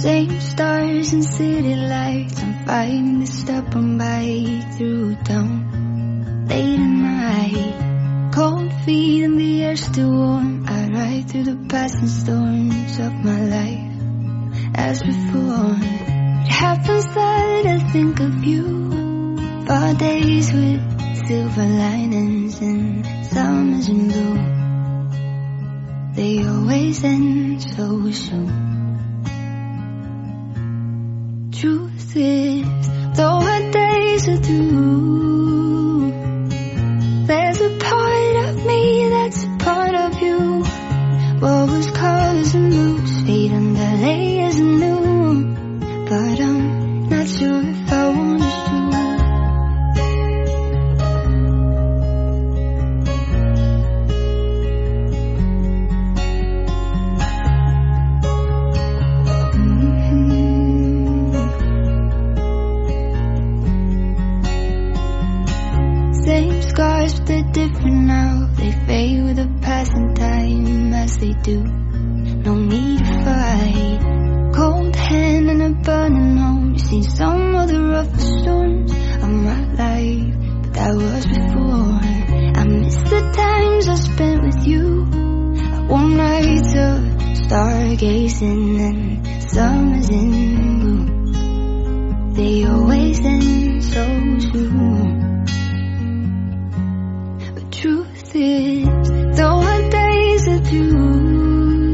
Same stars and city lights, I'm fighting to step on by through town. Late at night, cold feet and the air still warm. I ride through the passing storms of my life. As before, it happens that I think of you. Fall days with silver linings and summers in blue. They always end so soon. Truth is, though our days are through, there's a part of me that's a part of you. What was colors and blues fade under layers of new, but I'm not sure if I want to. Same scars, but they're different now. They fade with the passing time, as they do. No need to fight. Cold hand and a burning home. You've seen some of the roughest storms of my life, but that was before. I miss the times I spent with you. Warm nights of stargazing and summers in blue. They always end so soon. Truth is, though our days are through,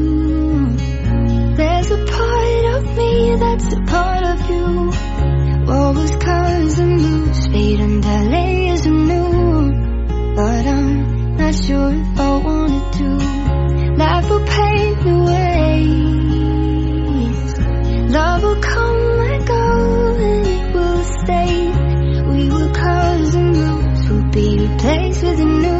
there's a part of me that's a part of you. What was colors and blues fade under layers of new, but I'm not sure if I wanted to. Life will paint new ways. Love will come and go, and it will stay. We were colors and blues will be replaced with a new.